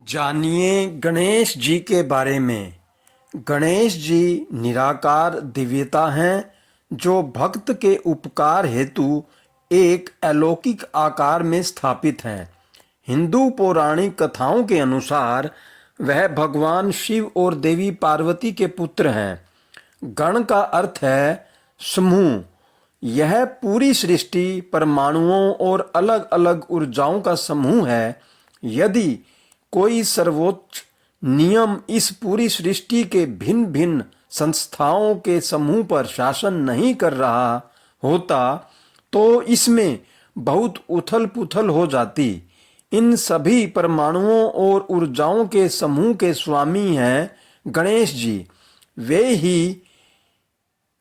जानिए गणेश जी के बारे में। गणेश जी निराकार दिव्यता हैं जो भक्त के उपकार हेतु एक अलौकिक आकार में स्थापित हैं। हिंदू पौराणिक कथाओं के अनुसार वह भगवान शिव और देवी पार्वती के पुत्र हैं। गण का अर्थ है समूह। यह पूरी सृष्टि परमाणुओं और अलग अलग ऊर्जाओं का समूह है। यदि कोई सर्वोच्च नियम इस पूरी सृष्टि के भिन्न भिन्न संस्थाओं के समूह पर शासन नहीं कर रहा होता तो इसमें बहुत उथल पुथल हो जाती। इन सभी परमाणुओं और ऊर्जाओं के समूह के स्वामी हैं गणेश जी। वे ही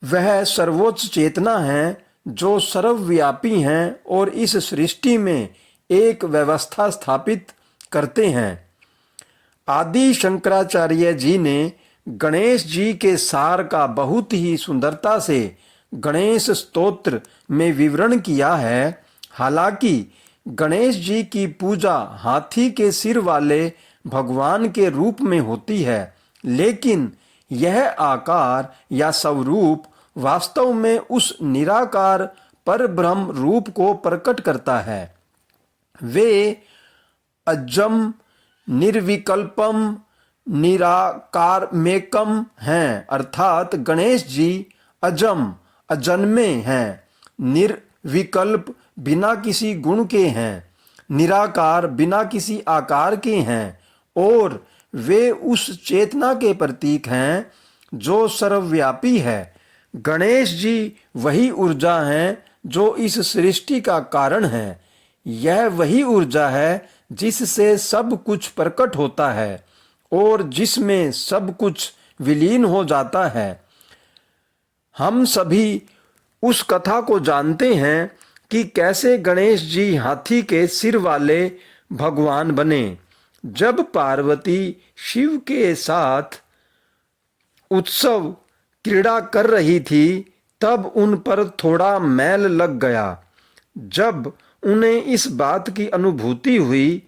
वह सर्वोच्च चेतना है जो सर्वव्यापी हैं और इस सृष्टि में एक व्यवस्था स्थापित करते हैं। आदि शंकराचार्य जी ने गणेश जी के सार का बहुत ही सुंदरता से गणेश स्तोत्र में विवरण किया है। हालांकि गणेश जी की पूजा हाथी के सिर वाले भगवान के रूप में होती है, लेकिन यह आकार या स्वरूप वास्तव में उस निराकार परब्रह्म रूप को प्रकट करता है। वे अजम निर्विकल्पम निराकारमेकम हैं, अर्थात गणेश जी अजम अजन्मे हैं, निर्विकल्प बिना किसी गुण के हैं, निराकार बिना किसी आकार के हैं और वे उस चेतना के प्रतीक हैं जो सर्वव्यापी है। गणेश जी वही ऊर्जा हैं जो इस सृष्टि का कारण है। यह वही ऊर्जा है जिससे सब कुछ प्रकट होता है और जिसमें सब कुछ विलीन हो जाता है। हम सभी उस कथा को जानते हैं कि कैसे गणेश जी हाथी के सिर वाले भगवान बने। जब पार्वती शिव के साथ उत्सव क्रीड़ा कर रही थी तब उन पर थोड़ा मैल लग गया। जब उन्हें इस बात की अनुभूति हुई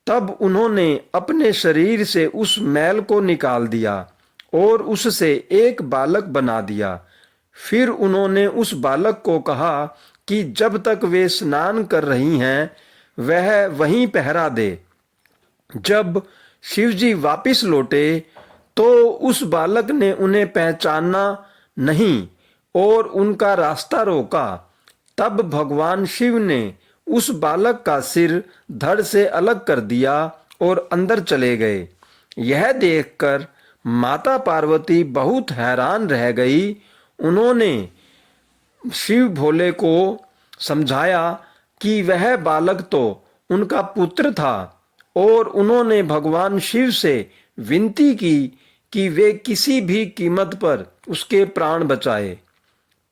तब उन्होंने अपने शरीर से उस मैल को निकाल दिया और उससे एक बालक बना दिया। फिर उन्होंने उस बालक को कहा कि जब तक वे स्नान कर रही हैं वह वहीं पहरा दे। जब शिवजी वापस लौटे तो उस बालक ने उन्हें पहचाना नहीं और उनका रास्ता रोका। तब भगवान शिव ने उस बालक का सिर धड़ से अलग कर दिया और अंदर चले गए। यह देखकर माता पार्वती बहुत हैरान रह गई। उन्होंने शिव भोले को समझाया कि वह बालक तो उनका पुत्र था और उन्होंने भगवान शिव से विनती की कि वे किसी भी कीमत पर उसके प्राण बचाए।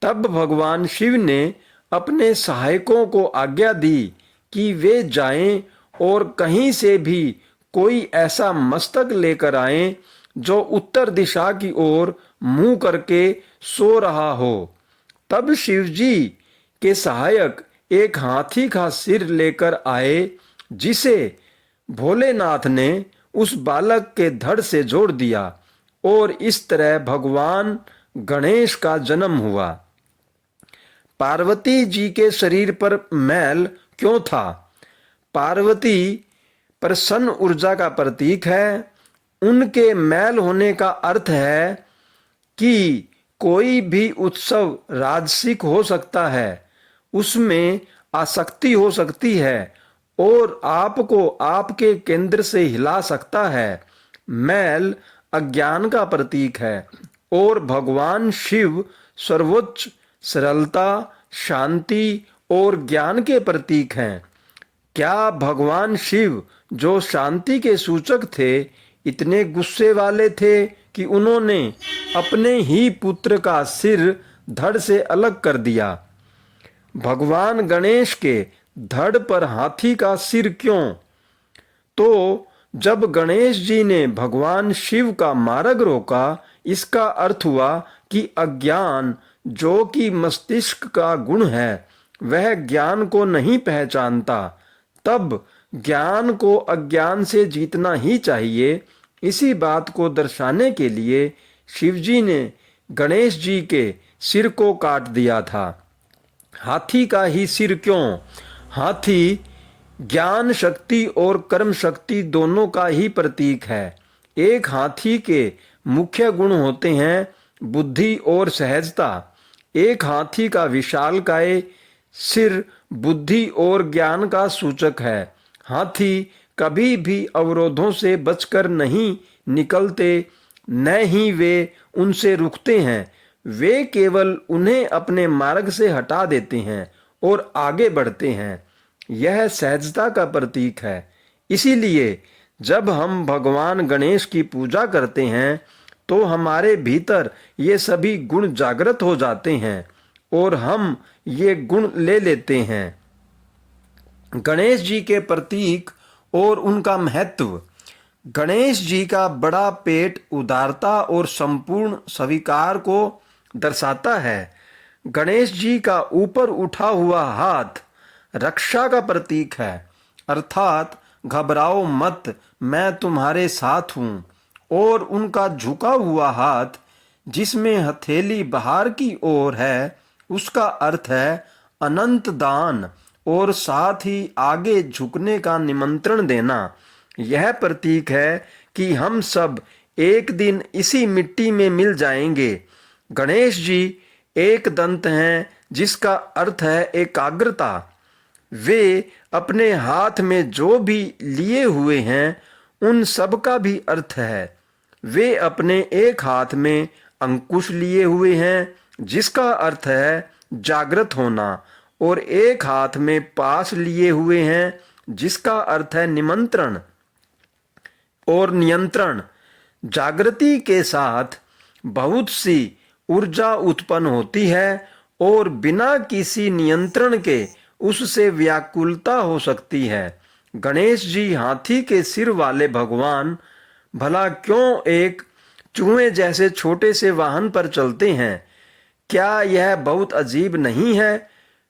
तब भगवान शिव ने अपने सहायकों को आज्ञा दी कि वे जाएं और कहीं से भी कोई ऐसा मस्तक लेकर आएं जो उत्तर दिशा की ओर मुंह करके सो रहा हो। तब शिवजी के सहायक एक हाथी का सिर लेकर आए जिसे भोलेनाथ ने उस बालक के धड़ से जोड़ दिया और इस तरह भगवान गणेश का जन्म हुआ। पार्वती जी के शरीर पर मैल क्यों था? पार्वती प्रसन्न ऊर्जा का प्रतीक है। उनके मैल होने का अर्थ है कि कोई भी उत्सव राजसिक हो सकता है, उसमें आसक्ति हो सकती है और आपको आपके केंद्र से हिला सकता है। मैल अज्ञान का प्रतीक है और भगवान शिव सर्वोच्च सरलता, शांति और ज्ञान के प्रतीक हैं। क्या भगवान शिव जो शांति के सूचक थे इतने गुस्से वाले थे कि उन्होंने अपने ही पुत्र का सिर धड़ से अलग कर दिया? भगवान गणेश के धड़ पर हाथी का सिर क्यों? तो जब गणेश जी ने भगवान शिव का मार्ग रोका, इसका अर्थ हुआ कि अज्ञान जो कि मस्तिष्क का गुण है वह ज्ञान को नहीं पहचानता। तब ज्ञान को अज्ञान से जीतना ही चाहिए। इसी बात को दर्शाने के लिए शिवजी ने गणेश जी के सिर को काट दिया था। हाथी का ही सिर क्यों? हाथी ज्ञान शक्ति और कर्म शक्ति दोनों का ही प्रतीक है। एक हाथी के मुख्य गुण होते हैं बुद्धि और सहजता। एक हाथी का विशालकाय सिर बुद्धि और ज्ञान का सूचक है। हाथी कभी भी अवरोधों से बचकर नहीं निकलते, न ही वे उनसे रुकते हैं। वे केवल उन्हें अपने मार्ग से हटा देते हैं और आगे बढ़ते हैं। यह सहजता का प्रतीक है। इसीलिए जब हम भगवान गणेश की पूजा करते हैं तो हमारे भीतर ये सभी गुण जागृत हो जाते हैं और हम ये गुण ले लेते हैं। गणेश जी के प्रतीक और उनका महत्व। गणेश जी का बड़ा पेट उदारता और संपूर्ण स्वीकार को दर्शाता है। गणेश जी का ऊपर उठा हुआ हाथ रक्षा का प्रतीक है, अर्थात घबराओ मत, मैं तुम्हारे साथ हूँ। और उनका झुका हुआ हाथ जिसमें हथेली बाहर की ओर है, उसका अर्थ है अनंत दान और साथ ही आगे झुकने का निमंत्रण देना। यह प्रतीक है कि हम सब एक दिन इसी मिट्टी में मिल जाएंगे। गणेश जी एक दंत हैं जिसका अर्थ है एकाग्रता। वे अपने हाथ में जो भी लिए हुए हैं उन सब का भी अर्थ है। वे अपने एक हाथ में अंकुश लिए हुए हैं जिसका अर्थ है जागृत होना, और एक हाथ में पास लिए हुए हैं जिसका अर्थ है निमंत्रण और नियंत्रण। जागृति के साथ बहुत सी ऊर्जा उत्पन्न होती है और बिना किसी नियंत्रण के उससे व्याकुलता हो सकती है। गणेश जी हाथी के सिर वाले भगवान भला क्यों एक चूहे जैसे छोटे से वाहन पर चलते हैं? क्या यह बहुत अजीब नहीं है?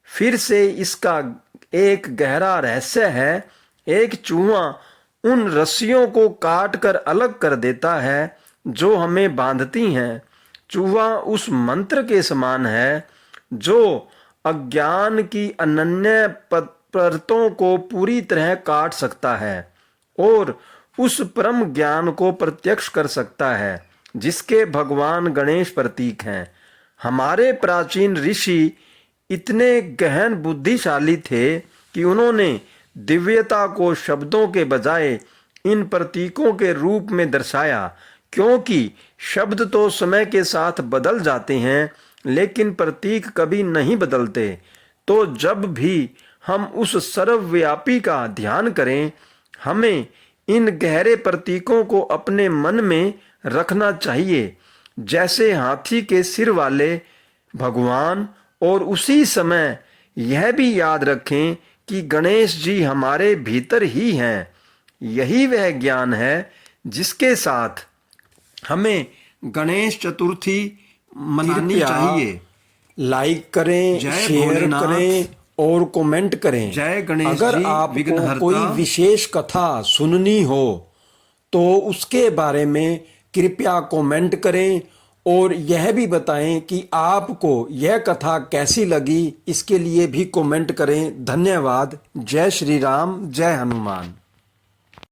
फिर से इसका एक गहरा रहस्य है। एक चूहा उन रस्सियों को काट कर अलग कर देता है जो हमें बांधती हैं। चूहा उस मंत्र के समान है जो अज्ञान की अनन्य परतों को पूरी तरह काट सकता है और उस परम ज्ञान को प्रत्यक्ष कर सकता है जिसके भगवान गणेश प्रतीक हैं। हमारे प्राचीन ऋषि इतने गहन बुद्धिशाली थे कि उन्होंने दिव्यता को शब्दों के बजाय इन प्रतीकों के रूप में दर्शाया, क्योंकि शब्द तो समय के साथ बदल जाते हैं लेकिन प्रतीक कभी नहीं बदलते। तो जब भी हम उस सर्वव्यापी का ध्यान करें, हमें इन गहरे प्रतीकों को अपने मन में रखना चाहिए, जैसे हाथी के सिर वाले भगवान। और उसी समय यह भी याद रखें कि गणेश जी हमारे भीतर ही हैं। यही वह ज्ञान है जिसके साथ हमें गणेश चतुर्थी मनानी चाहिए। लाइक करें, शेयर करें और कमेंट करें। जय गणेश अगर जी, आपको विघ्नहर्ता। कोई विशेष कथा सुननी हो तो उसके बारे में कृपया कमेंट करें और यह भी बताएं कि आपको यह कथा कैसी लगी। इसके लिए भी कमेंट करें। धन्यवाद। जय श्री राम, जय हनुमान।